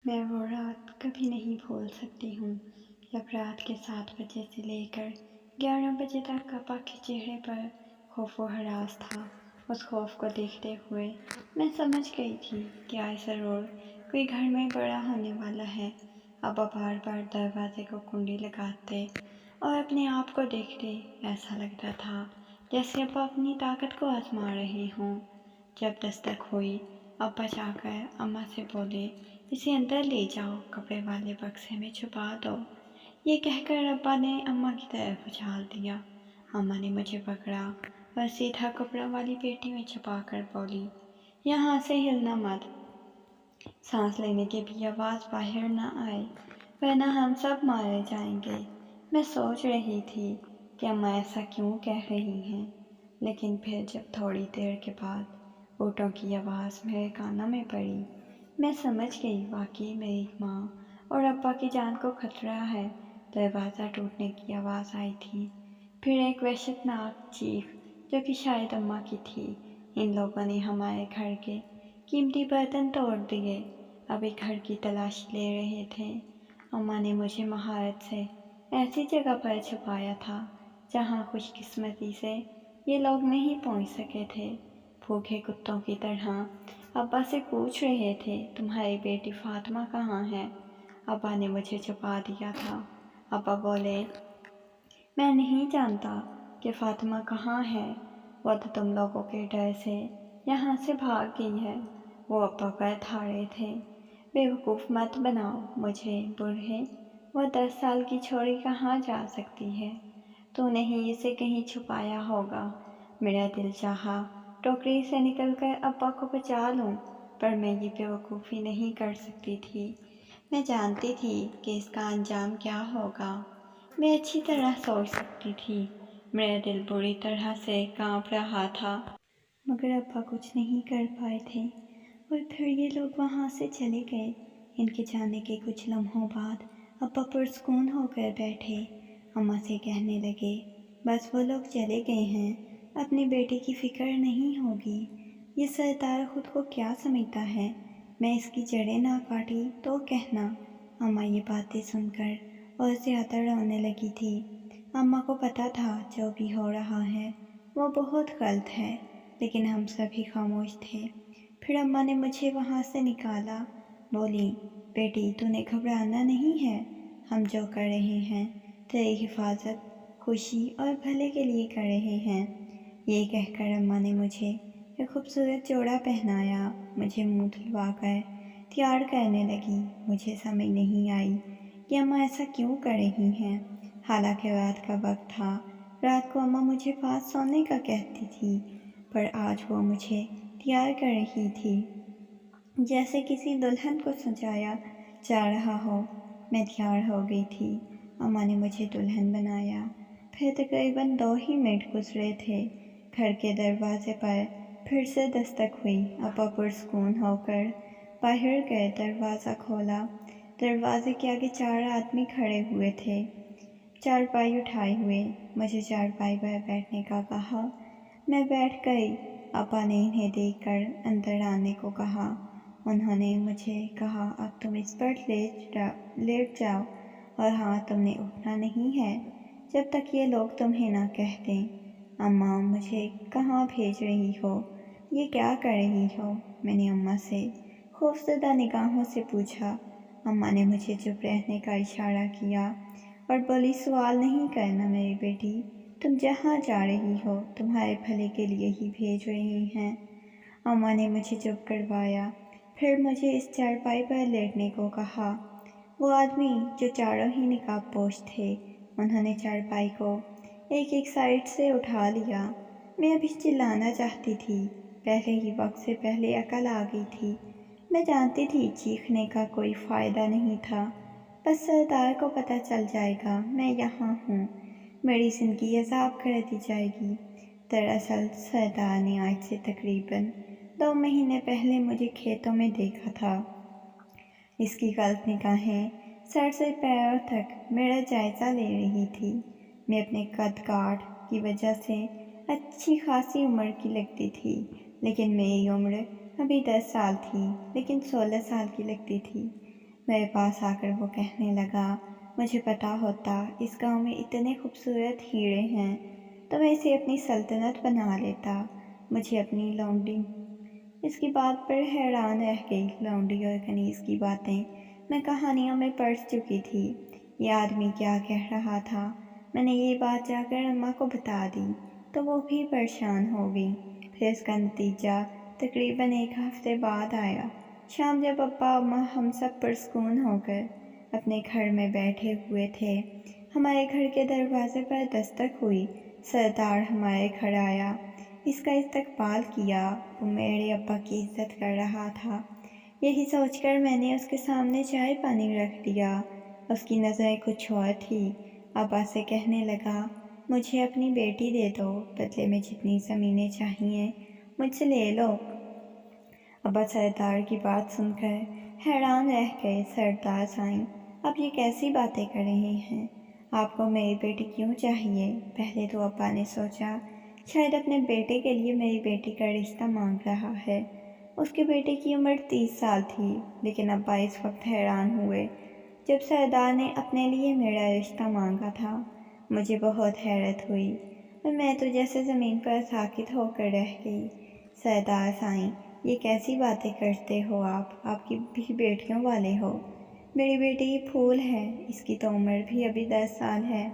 میں وہ رات کبھی نہیں بھول سکتی ہوں جب رات کے 7 بجے سے لے کر 11 بجے تک آپا کے چہرے پر خوف و ہراس تھا۔ اس خوف کو دیکھتے ہوئے میں سمجھ گئی تھی کہ آج ضرور کوئی گھر میں بڑا ہونے والا ہے۔ آپا بار بار دروازے کو کنڈی لگاتے اور اپنے آپ کو دیکھتے، ایسا لگتا تھا جیسے آپا اپنی طاقت کو آزما رہے ہوں۔ جب دستک ہوئی، ابا جا کر اماں سے بولے، اسے اندر لے جاؤ، کپڑے والے بکسے میں چھپا دو۔ یہ کہہ کر ابا نے اماں کی طرف اچھال دیا۔ اماں نے مجھے پکڑا اور سیدھا کپڑوں والی پیٹی میں چھپا کر بولی، یہاں سے ہلنا مت، سانس لینے کی بھی آواز باہر نہ آئے ورنہ ہم سب مارے جائیں گے۔ میں سوچ رہی تھی کہ اماں ایسا کیوں کہہ رہی ہیں، لیکن پھر جب تھوڑی دیر کے بعد اونٹوں کی آواز میرے کانوں میں پڑی، میں سمجھ گئی واقعی میری ماں اور ابا کی جان کو خطرہ ہے۔ دروازہ ٹوٹنے کی آواز آئی تھی، پھر ایک وحشتناک چیخ جو کہ شاید اماں کی تھی۔ ان لوگوں نے ہمارے گھر کے قیمتی برتن توڑ دیے، ابھی گھر کی تلاشی لے رہے تھے۔ اماں نے مجھے مہارت سے ایسی جگہ پر چھپایا تھا جہاں خوش قسمتی سے یہ لوگ نہیں پہنچ سکے تھے۔ بھوکے کتوں کی طرح ابا سے پوچھ رہے تھے، تمہاری بیٹی فاطمہ کہاں ہے؟ ابا نے مجھے چھپا دیا تھا۔ ابا بولے، میں نہیں جانتا کہ فاطمہ کہاں ہے، وہ تو تم لوگوں کے ڈر سے یہاں سے بھاگ گئی ہے۔ وہ ابا پر تھاڑے تھے، بیوقوف مت بناؤ مجھے بوڑھے، وہ 10 سال کی چھوڑی کہاں جا سکتی ہے؟ تو نے ہی اسے کہیں چھپایا ہوگا۔ میرا دل چاہا ٹوکری سے نکل کر ابا کو بچا لوں، پر میں یہ بیوقوفی نہیں کر سکتی تھی۔ میں جانتی تھی کہ اس کا انجام کیا ہوگا۔ میں اچھی طرح سوچ سکتی تھی۔ میرا دل بری طرح سے کانپ رہا تھا، مگر ابا کچھ نہیں کر پائے تھے۔ اور پھر یہ لوگ وہاں سے چلے گئے۔ ان کے جانے کے کچھ لمحوں بعد ابا پرسکون ہو کر بیٹھے، اماں سے کہنے لگے، بس وہ لوگ چلے گئے ہیں، اپنی بیٹی کی فکر نہیں ہوگی۔ یہ سردار خود کو کیا سمجھتا ہے، میں اس کی جڑیں نہ کاٹی تو کہنا۔ اماں یہ باتیں سن کر اور زیادہ رونے لگی تھی۔ اماں کو پتہ تھا جو بھی ہو رہا ہے وہ بہت غلط ہے، لیکن ہم سبھی خاموش تھے۔ پھر اماں نے مجھے وہاں سے نکالا، بولی، بیٹی تو نے گھبرانا نہیں ہے، ہم جو کر رہے ہیں تیری حفاظت، خوشی اور بھلے کے لیے کر رہے ہیں۔ یہ کہہ کر اماں نے مجھے ایک خوبصورت جوڑا پہنایا، مجھے منہ دھلوا کر تیار کرنے لگی۔ مجھے سمجھ نہیں آئی کہ اماں ایسا کیوں کر رہی ہیں، حالانکہ رات کا وقت تھا۔ رات کو اماں مجھے پاس سونے کا کہتی تھی، پر آج وہ مجھے تیار کر رہی تھی جیسے کسی دلہن کو سجایا جا رہا ہو۔ میں تیار ہو گئی تھی۔ اماں نے مجھے دلہن بنایا۔ پھر تقریباً 2 ہی منٹ گزرے تھے، گھر کے دروازے پر پھر سے دستک ہوئی۔ ابا پرسکون ہو کر باہر گئے، دروازہ کھولا۔ دروازے کے آگے 4 آدمی کھڑے ہوئے تھے، چارپائی اٹھائے ہوئے۔ مجھے چارپائی پر بیٹھنے کا کہا، میں بیٹھ گئی۔ ابا نے انہیں دیکھ کر اندر آنے کو کہا۔ انہوں نے مجھے کہا، اب تم اس پر لیٹ جاؤ، اور ہاں، تم نے اٹھنا نہیں ہے جب تک یہ لوگ تمہیں نہ کہہ دیں۔ اماں، مجھے کہاں بھیج رہی ہو؟ یہ کیا کر رہی ہو؟ میں نے اماں سے خوفزدہ نگاہوں سے پوچھا۔ اماں نے مجھے چپ رہنے کا اشارہ کیا اور بولی، سوال نہیں کرنا میری بیٹی، تم جہاں جا رہی ہو تمہارے بھلے کے لیے ہی بھیج رہی ہیں۔ اماں نے مجھے چپ کروایا، پھر مجھے اس چارپائی پر لیٹنے کو کہا۔ وہ آدمی جو چاروں ہی نقاب پوش تھے، انہوں نے چارپائی کو ایک سائڈ سے اٹھا لیا۔ میں ابھی چلانا چاہتی تھی، پہلے ہی وقت سے پہلے عقل آ گئی تھی۔ میں جانتی تھی چیخنے کا کوئی فائدہ نہیں تھا، بس سردار کو پتہ چل جائے گا میں یہاں ہوں، میری زندگی عذاب کر دی جائے گی۔ دراصل سردار نے آج سے تقریباً 2 مہینے پہلے مجھے کھیتوں میں دیکھا تھا۔ اس کی غلط نگاہیں سر سے پیروں تک میرا جائزہ لے رہی تھی۔ میں اپنے قد کاٹ کی وجہ سے اچھی خاصی عمر کی لگتی تھی، لیکن میری عمر ابھی 10 سال تھی، لیکن 16 سال کی لگتی تھی۔ میرے پاس آ کر وہ کہنے لگا، مجھے پتا ہوتا اس گاؤں میں اتنے خوبصورت ہیرے ہیں تو میں اسے اپنی سلطنت بنا لیتا، مجھے اپنی لونڈی۔ اس کی بات پر حیران رہ گئی۔ لونڈی اور کنیز کی باتیں میں کہانیوں میں پڑھ چکی تھی۔ یہ آدمی کیا کہہ رہا تھا؟ میں نے یہ بات جا کر اماں کو بتا دی تو وہ بھی پریشان ہو گئی۔ پھر اس کا نتیجہ تقریباً 1 ہفتے بعد آیا۔ شام جب ابا اماں ہم سب پرسکون ہو کر اپنے گھر میں بیٹھے ہوئے تھے، ہمارے گھر کے دروازے پر دستک ہوئی۔ سردار ہمارے گھر آیا، اس کا استقبال کیا۔ وہ میرے ابا کی عزت کر رہا تھا۔ یہی سوچ کر میں نے اس کے سامنے چائے پانی رکھ دیا۔ اس کی نظریں کچھ اور تھی۔ ابا سے کہنے لگا، مجھے اپنی بیٹی دے دو، بدلے میں جتنی زمینیں چاہیے مجھ سے لے لو۔ ابا سردار کی بات سن کر حیران رہ گئے۔ سردار سائیں، آپ یہ کیسی باتیں کر رہے ہیں؟ آپ کو میری بیٹی کیوں چاہیے؟ پہلے تو ابا نے سوچا شاید اپنے بیٹے کے لیے میری بیٹی کا رشتہ مانگ رہا ہے۔ اس کے بیٹے کی عمر 30 سال تھی، لیکن ابا اس وقت حیران ہوئے جب سردار نے اپنے لیے میرا رشتہ مانگا تھا۔ مجھے بہت حیرت ہوئی اور میں تو جیسے زمین پر ساکت ہو کر رہ گئی۔ سردار سائیں، یہ کیسی باتیں کرتے ہو آپ کی بھی بیٹیوں والے ہو؟ میری بیٹی پھول ہے، اس کی تو عمر بھی ابھی 10 سال ہے۔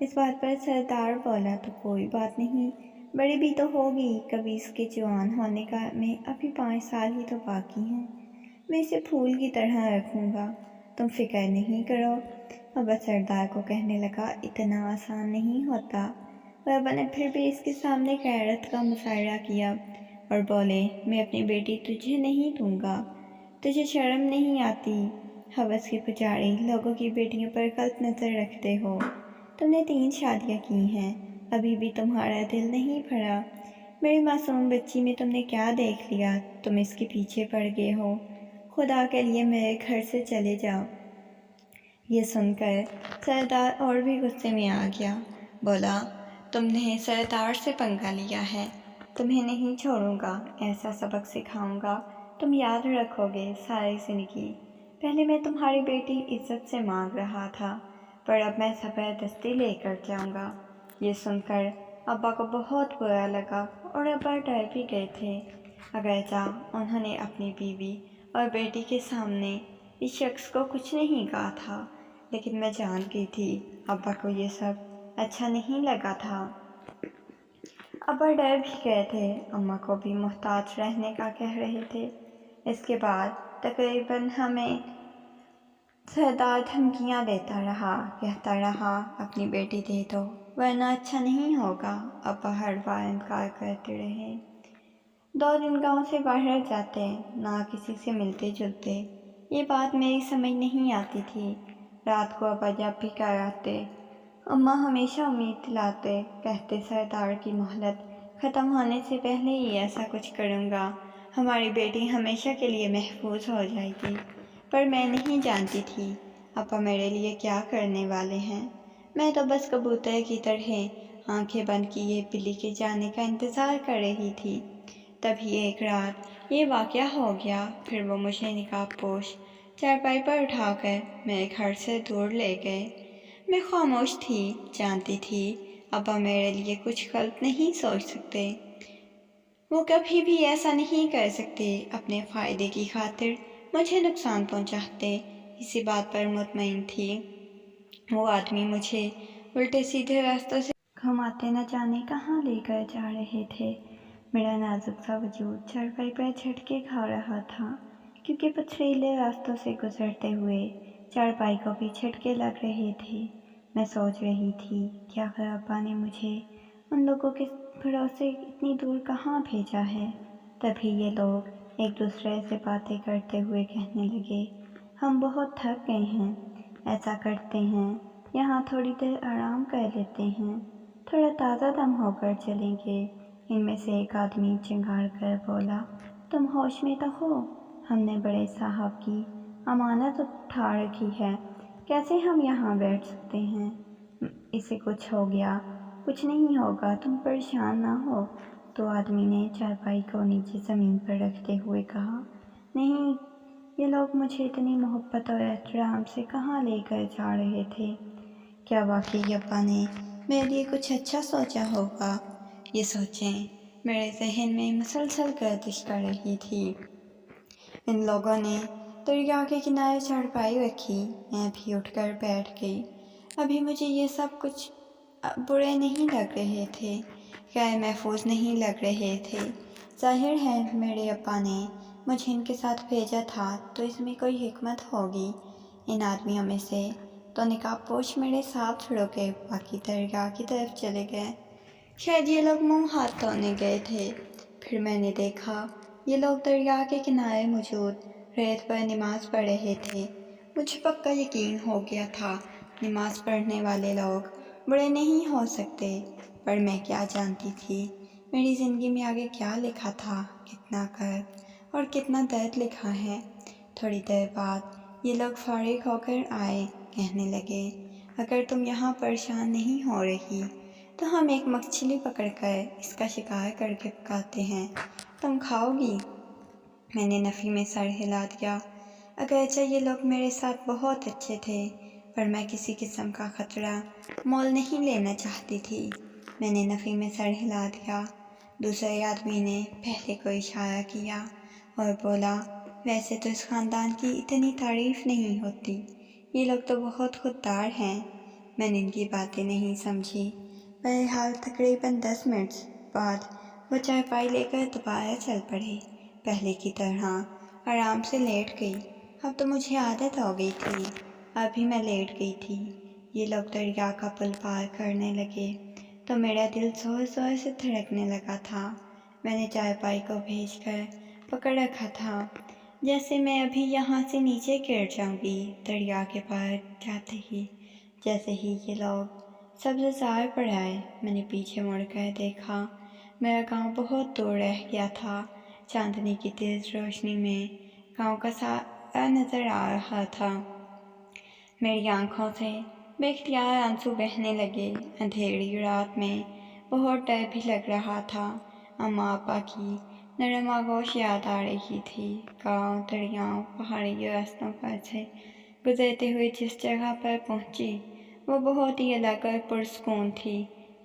اس بات پر سردار بولا، تو کوئی بات نہیں، بڑی بھی تو ہوگی، کبھی اس کے جوان ہونے کا میں ابھی 5 سال ہی تو باقی ہیں، میں اسے پھول کی طرح رکھوں گا، تم فکر نہیں کرو۔ ابا سردار کو کہنے لگا، اتنا آسان نہیں ہوتا۔ اور ابا نے پھر بھی اس کے سامنے غیرت کا مظاہرہ کیا اور بولے، میں اپنی بیٹی تجھے نہیں دوں گا، تجھے شرم نہیں آتی؟ ہوس کے پجاری لوگوں کی بیٹیوں پر غلط نظر رکھتے ہو۔ تم نے 3 شادیاں کی ہیں، ابھی بھی تمہارا دل نہیں بھرا؟ میری معصوم بچی میں تم نے کیا دیکھ لیا تم اس کے پیچھے پڑ گئے ہو؟ خدا کے لیے میرے گھر سے چلے جاؤ۔ یہ سن کر سردار اور بھی غصے میں آ گیا، بولا، تم نے سردار سے پنگا لیا ہے، تمہیں نہیں چھوڑوں گا، ایسا سبق سکھاؤں گا تم یاد رکھو گے ساری زندگی۔ پہلے میں تمہاری بیٹی عزت سے مانگ رہا تھا، پر اب میں زبردستی لے کر جاؤں گا۔ یہ سن کر ابا کو بہت برا لگا اور ابا ڈر بھی گئے تھے، اگرچہ انہوں نے اپنی بیوی اور بیٹی کے سامنے اس شخص کو کچھ نہیں کہا تھا، لیکن میں جان گئی تھی ابا کو یہ سب اچھا نہیں لگا تھا۔ ابا ڈر بھی گئے تھے، اماں کو بھی محتاط رہنے کا کہہ رہے تھے۔ اس کے بعد تقریباً ہمیں سردار دھمکیاں دیتا رہا، کہتا رہا، اپنی بیٹی دے دو ورنہ اچھا نہیں ہوگا۔ ابا ہر بار انکار کرتے رہے۔ 2 دن گاؤں سے باہر جاتے، نہ کسی سے ملتے جلتے۔ یہ بات میری سمجھ نہیں آتی تھی۔ رات کو ابا جب بھی گھر آتے، اماں ہمیشہ امید دلاتے، کہتے سردار کی مہلت ختم ہونے سے پہلے ہی ایسا کچھ کروں گا، ہماری بیٹی ہمیشہ کے لیے محفوظ ہو جائے گی۔ پر میں نہیں جانتی تھی ابا میرے لیے کیا کرنے والے ہیں۔ میں تو بس کبوتر کی طرح آنکھیں بند کیے بلی کے جانے کا انتظار کر رہی تھی۔ تبھی ایک رات یہ واقعہ ہو گیا۔ پھر وہ مجھے نقاب پوش چارپائی پر اٹھا کر میرے گھر سے دور لے گئے۔ میں خاموش تھی، جانتی تھی ابا میرے لیے کچھ غلط نہیں سوچ سکتے، وہ کبھی بھی ایسا نہیں کر سکتے، اپنے فائدے کی خاطر مجھے نقصان پہنچاتے، اسی بات پر مطمئن تھی۔ وہ آدمی مجھے الٹے سیدھے راستوں سے گھماتے نہ جانے کہاں لے کر جا رہے تھے۔ میرا نازک سا وجود چارپائی پر جھٹکے کھا رہا تھا، کیونکہ پتھریلے راستوں سے گزرتے ہوئے چارپائی کو بھی جھٹکے لگ رہے تھے۔ میں سوچ رہی تھی کہ آخر ابا نے مجھے ان لوگوں کے بھروسے اتنی دور کہاں بھیجا ہے۔ تبھی یہ لوگ ایک دوسرے سے باتیں کرتے ہوئے کہنے لگے، ہم بہت تھک گئے ہیں، ایسا کرتے ہیں یہاں تھوڑی دیر آرام کر لیتے ہیں، تھوڑا تازہ دم ہو کر چلیں گے۔ ان میں سے ایک آدمی چنگھاڑ کر بولا، تم ہوش میں تو ہو؟ ہم نے بڑے صاحب کی امانت اٹھا رکھی ہے، کیسے ہم یہاں بیٹھ سکتے ہیں؟ اسے کچھ ہو گیا؟ کچھ نہیں ہوگا، تم پریشان نہ ہو۔ تو آدمی نے چارپائی کو نیچے زمین پر رکھتے ہوئے کہا، نہیں، یہ لوگ مجھے اتنی محبت اور احترام سے کہاں لے کر جا رہے تھے؟ کیا واقعی ابا نے میرے لیے کچھ اچھا سوچا ہوگا؟ یہ سوچیں میرے ذہن میں مسلسل گردش کر رہی تھی۔ ان لوگوں نے دریا کے کنارے چارپائی رکھی، میں بھی اٹھ کر بیٹھ گئی۔ ابھی مجھے یہ سب کچھ برے نہیں لگ رہے تھے، غیر محفوظ نہیں لگ رہے تھے۔ ظاہر ہے میرے ابا نے مجھے ان کے ساتھ بھیجا تھا تو اس میں کوئی حکمت ہوگی۔ ان آدمیوں میں سے تو نقاب پوش میرے ساتھ رکے، باقی درگاہ کی طرف چلے گئے۔ شاید یہ لوگ منہ ہاتھ دھونے گئے تھے۔ پھر میں نے دیکھا یہ لوگ دریا کے کنارے موجود ریت پر نماز پڑھ رہے تھے۔ مجھے پکا یقین ہو گیا تھا نماز پڑھنے والے لوگ برے نہیں ہو سکتے، پر میں کیا جانتی تھی میری زندگی میں آگے کیا لکھا تھا، کتنا کرب اور کتنا درد لکھا ہے۔ تھوڑی دیر بعد یہ لوگ فارغ ہو کر آئے، کہنے لگے اگر تم یہاں پریشان نہیں ہو رہی تو ہم ایک مچھلی پکڑ کر اس کا شکار کر کے پکاتے ہیں، تم کھاؤ گی؟ میں نے نفی میں سر ہلا دیا۔ اگرچہ یہ لوگ میرے ساتھ بہت اچھے تھے، پر میں کسی قسم کا خطرہ مول نہیں لینا چاہتی تھی۔ میں نے نفی میں سر ہلا دیا۔ دوسرے آدمی نے پہلے کو اشارہ کیا اور بولا ویسے تو اس خاندان کی اتنی تعریف نہیں ہوتی، یہ لوگ تو بہت خوددار ہیں۔ میں نے ان کی باتیں نہیں سمجھی۔ بہرحال تقریباً 10 منٹ بعد وہ چارپائی لے کر دوبارہ چل پڑے، پہلے کی طرح آرام سے لیٹ گئی۔ اب تو مجھے عادت ہو گئی تھی، اب بھی میں لیٹ گئی تھی۔ یہ لوگ دریا کا پل پار کرنے لگے تو میرا دل زور زور سے دھڑکنے لگا تھا۔ میں نے چارپائی کو بھیج کر پکڑ رکھا تھا، جیسے میں ابھی یہاں سے نیچے گر جاؤں گی۔ دریا کے پار جاتے ہی جیسے ہی یہ لوگ سبززار پر آئے، میں نے پیچھے مڑ کر دیکھا، میرا گاؤں بہت دور رہ گیا تھا۔ چاندنی کی تیز روشنی میں گاؤں کا سایہ نظر آ رہا تھا۔ میری آنکھوں سے بے اختیار آنسو بہنے لگے۔ اندھیری رات میں بہت ڈر بھی لگ رہا تھا۔ اماں ابا کی نرم آغوش یاد آ رہی تھی۔ گاؤں، دریاؤں، پہاڑی راستوں پر سے گزرتے ہوئے جس جگہ پر پہنچی وہ بہت ہی الگ اور پرسکون تھی۔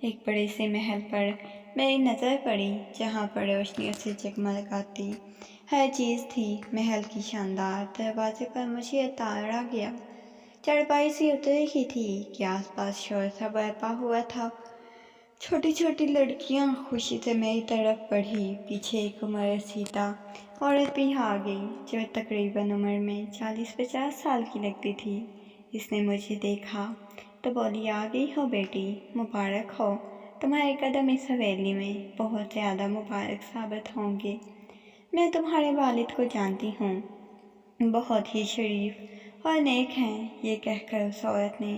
ایک بڑے سے محل پر میری نظر پڑی، جہاں پر روشنیوں سے جگمگاتی ہر چیز تھی۔ محل کی شاندار دروازے پر مجھے اتارا گیا۔ چارپائی سے اتر ہی تھی کہ آس پاس شور سا برپا ہوا تھا۔ چھوٹی چھوٹی لڑکیاں خوشی سے میری طرف بڑھی۔ پیچھے ایک عمر رسیدہ عورت بھی آ گئی جو تقریباً عمر میں 40-50 سال کی لگتی تھی۔ اس نے مجھے دیکھا تو بولی آ گئی ہو بیٹی، مبارک ہو، تمہارے قدم اس حویلی میں بہت زیادہ مبارک ثابت ہوں گے۔ میں تمہارے والد کو جانتی ہوں، بہت ہی شریف اور نیک ہیں۔ یہ کہہ کر اس عورت نے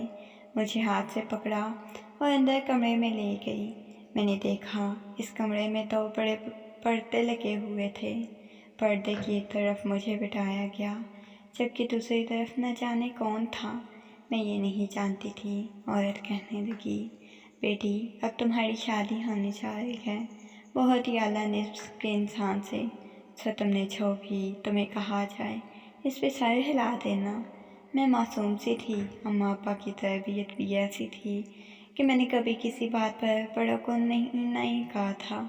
مجھے ہاتھ سے پکڑا اور اندر کمرے میں لے گئی۔ میں نے دیکھا اس کمرے میں 2 بڑے پردے لگے ہوئے تھے۔ پردے کی ایک طرف مجھے بٹھایا گیا، جبکہ دوسری طرف نہ جانے کون تھا، میں یہ نہیں جانتی تھی۔ عورت کہنے لگی بیٹی اب تمہاری شادی ہونے جا رہی ہے بہت ہی اعلیٰ نسب کے انسان سے، سو تم نے جو بھی تمہیں کہا جائے اس پہ سر ہلا دینا۔ میں معصوم سی تھی، اماں ابا کی تربیت بھی ایسی تھی کہ میں نے کبھی کسی بات پر بڑوں کو نہیں کہا تھا۔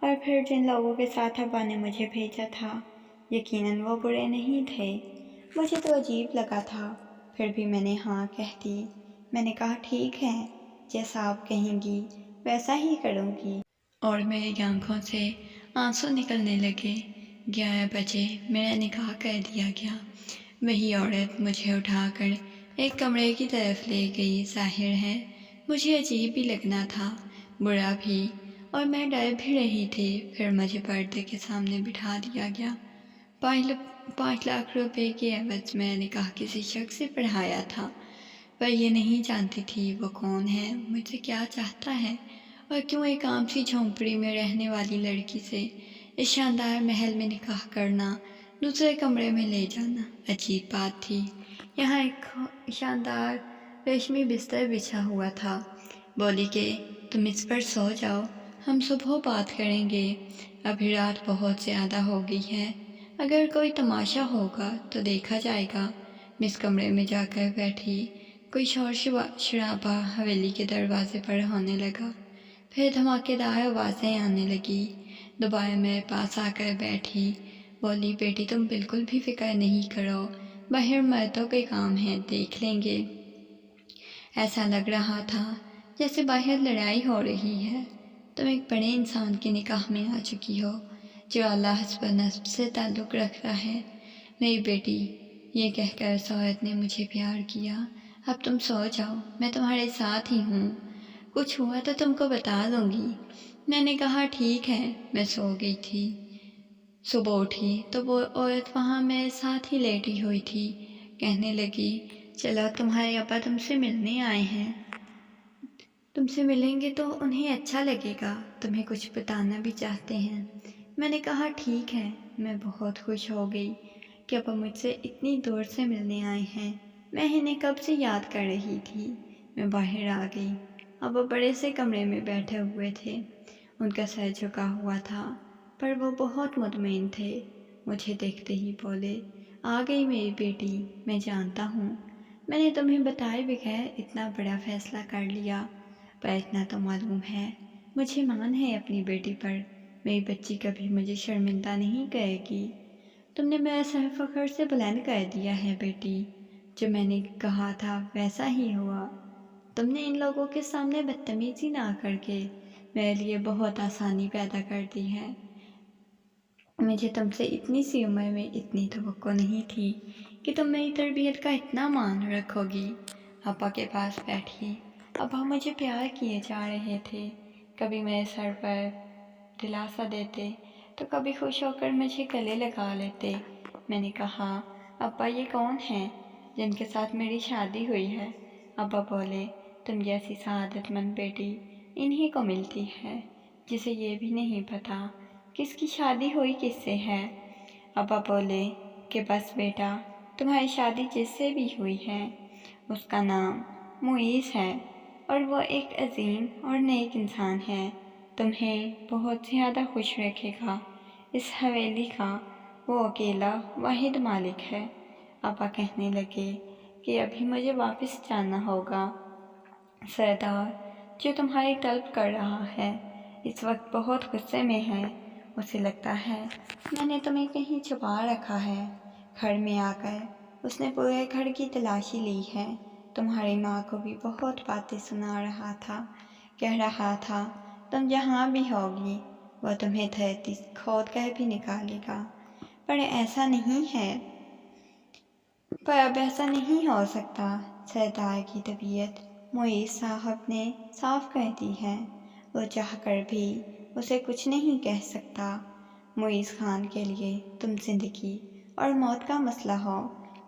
اور پھر جن لوگوں کے ساتھ ابا نے مجھے بھیجا تھا یقیناً وہ برے نہیں تھے۔ مجھے تو عجیب لگا تھا، پھر بھی میں نے ہاں کہہ دی۔ میں نے کہا ٹھیک ہے، جیسا آپ کہیں گی ویسا ہی کروں گی۔ اور میری آنکھوں سے آنسو نکلنے لگے۔ 11 بجے میرا نکاح کر دیا گیا۔ وہی عورت مجھے اٹھا کر ایک کمرے کی طرف لے گئی۔ ظاہر ہے مجھے عجیب بھی لگنا تھا، برا بھی، اور میں ڈر بھی رہی تھی۔ پھر مجھے پردے کے سامنے بٹھا دیا گیا۔ 5 لاکھ روپے کے عوض میں نکاح کسی شخص سے پڑھایا تھا، پر یہ نہیں جانتی تھی وہ کون ہے، مجھ سے کیا چاہتا ہے، اور کیوں ایک عام سی جھونپڑی میں رہنے والی لڑکی سے اس شاندار محل میں نکاح کرنا، دوسرے کمرے میں لے جانا عجیب بات تھی۔ یہاں ایک شاندار ریشمی بستر بچھا ہوا تھا۔ بولی کہ تم اس پر سو جاؤ، ہم صبح بات کریں گے، ابھی رات بہت زیادہ ہو گئی ہے، اگر کوئی تماشا ہوگا تو دیکھا جائے گا۔ میں اس کمرے میں جا کر بیٹھی۔ کوئی شور شرابہ حویلی کے دروازے پر ہونے لگا، پھر دھماکے دار آوازیں آنے لگی۔ دوبارہ میرے پاس آ کر بیٹھی، بولی بیٹی تم بالکل بھی فکر نہیں کرو، باہر مردوں کے کام ہیں، دیکھ لیں گے۔ ایسا لگ رہا تھا جیسے باہر لڑائی ہو رہی ہے۔ تم ایک بڑے انسان کے نکاح میں آ چکی ہو جو اعلیٰ حسب نسب سے تعلق رکھتا ہے، میری بیٹی۔ یہ کہہ کر اس عورت نے مجھے پیار کیا۔ اب تم سو جاؤ، میں تمہارے ساتھ ہی ہوں، کچھ ہوا تو تم کو بتا دوں گی۔ میں نے کہا ٹھیک ہے، میں سو گئی تھی۔ صبح اٹھی تو وہ عورت وہاں میرے ساتھ ہی لیٹی ہوئی تھی۔ کہنے لگی چلو تمہارے ابا تم سے ملنے آئے ہیں، تم سے ملیں گے تو انہیں اچھا لگے گا، تمہیں کچھ بتانا بھی چاہتے ہیں۔ میں نے کہا ٹھیک ہے۔ میں بہت خوش ہو گئی کہ ابا مجھ سے اتنی دور سے ملنے آئے ہیں، میں انہیں کب سے یاد کر رہی تھی۔ میں باہر آ گئی۔ ابا بڑے سے کمرے میں بیٹھے ہوئے تھے، ان کا سر جھکا ہوا تھا، پر وہ بہت مطمئن تھے۔ مجھے دیکھتے ہی بولے آ گئی میری بیٹی، میں جانتا ہوں میں نے تمہیں بتائے بغیر اتنا بڑا فیصلہ کر لیا، پر اتنا تو معلوم ہے مجھے مان ہے اپنی بیٹی پر، میری بچی کبھی مجھے شرمندہ نہیں کرے گی۔ تم نے میرا سر فخر سے بلند کر دیا ہے بیٹی، جو میں نے کہا تھا ویسا ہی ہوا۔ تم نے ان لوگوں کے سامنے بدتمیزی نہ کر کے میرے لیے بہت آسانی پیدا کر دی ہے۔ مجھے تم سے اتنی سی عمر میں اتنی توقع نہیں تھی کہ تم میری تربیت کا اتنا مان رکھو گی۔ ابا کے پاس بیٹھی۔ ابا مجھے پیار کیے جا رہے تھے، کبھی میرے سر پر دلاسا دیتے تو کبھی خوش ہو کر مجھے گلے لگا لیتے۔ میں نے کہا ابا یہ کون ہیں جن کے ساتھ میری شادی ہوئی ہے؟ ابا بولے تم جیسی سعادت مند بیٹی انہی کو ملتی ہے جسے یہ بھی نہیں پتا کس کی شادی ہوئی کس سے ہے۔ ابا بولے کہ بس بیٹا تمہاری شادی جس سے بھی ہوئی ہے اس کا نام معیز ہے، اور وہ ایک عظیم اور نیک انسان ہے، تمہیں بہت زیادہ خوش رکھے گا۔ اس حویلی کا وہ اکیلا واحد مالک ہے۔ ابا کہنے لگے کہ ابھی مجھے واپس جانا ہوگا، سردار جو تمہاری طلب کر رہا ہے اس وقت بہت غصے میں ہے، اسے لگتا ہے میں نے تمہیں کہیں چھپا رکھا ہے۔ گھر میں آ کر اس نے پورے گھر کی تلاشی لی ہے، تمہاری ماں کو بھی بہت باتیں سنا رہا تھا، کہہ رہا تھا تم جہاں بھی ہوگی وہ تمہیں دھرتی کھود کر بھی نکالے گا، پر اب ایسا نہیں ہو سکتا۔ سردار کی طبیعت معیز صاحب نے صاف کر دی ہے، وہ چاہ کر بھی اسے کچھ نہیں کہہ سکتا۔ معیز خان کے لیے تم زندگی اور موت کا مسئلہ ہو،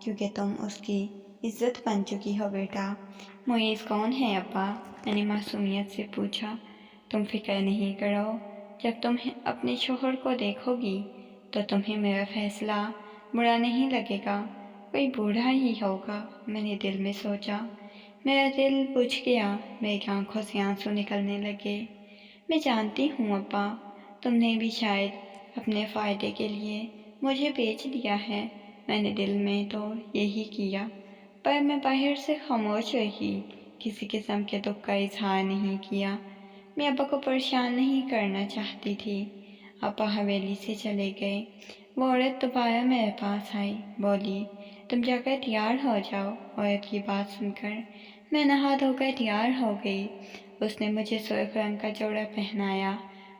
کیونکہ تم اس کی عزت بن چکی ہو بیٹا۔ معیز کون ہے ابا؟ میں نے معصومیت سے پوچھا۔ تم فکر نہیں کرو، جب تم اپنے شوہر کو دیکھو گی تو تمہیں میرا فیصلہ برا نہیں لگے گا، کوئی بوڑھا ہی ہوگا۔ میں نے دل میں سوچا۔ میرا دل بجھ گیا، میری آنکھوں سے آنسو نکلنے لگے۔ میں جانتی ہوں ابا، تم نے بھی شاید اپنے فائدے کے لیے مجھے بیچ دیا ہے، میں نے دل میں تو یہی کیا، پر میں باہر سے خاموش رہی، کسی قسم کے دکھ کا اظہار نہیں کیا۔ میں ابا کو پریشان نہیں کرنا چاہتی تھی۔ ابا حویلی سے چلے گئے۔ وہ عورت دوبارہ میرے پاس آئی، بولی تم جا کر تیار ہو جاؤ۔ عورت کی بات سن کر میں نہا دھو کر تیار ہو گئی۔ اس نے مجھے سرخ رنگ کا جوڑا پہنایا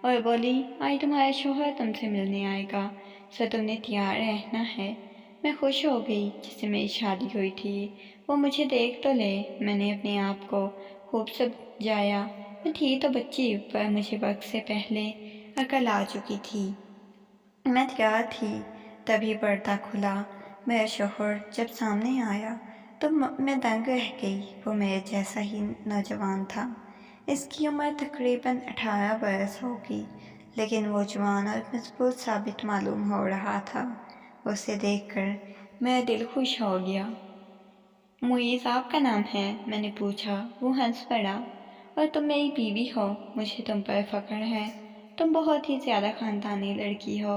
اور بولی آج تمہارا شوہر تم سے ملنے آئے گا، سو تم نے تیار رہنا ہے۔ میں خوش ہو گئی، جس سے میری شادی ہوئی تھی وہ مجھے دیکھ تو لے۔ میں نے اپنے آپ کو خوب سجایا، میں تھی تو بچی، پر مجھے وقت سے پہلے عقل آ چکی تھی۔ میں تیار تھی، تبھی پردہ کھلا۔ میرا شوہر جب سامنے آیا تو میں دنگ رہ گئی۔ وہ میرے جیسا ہی نوجوان تھا، اس کی عمر تقریباً 18 برس ہوگی، لیکن وہ جوان اور مضبوط ثابت معلوم ہو رہا تھا۔ اسے دیکھ کر میرا دل خوش ہو گیا۔ معیز آپ کا نام ہے؟ میں نے پوچھا۔ وہ ہنس پڑا۔ اور تم میری بیوی ہو، مجھے تم پر فخر ہے، تم بہت ہی زیادہ خاندانی لڑکی ہو۔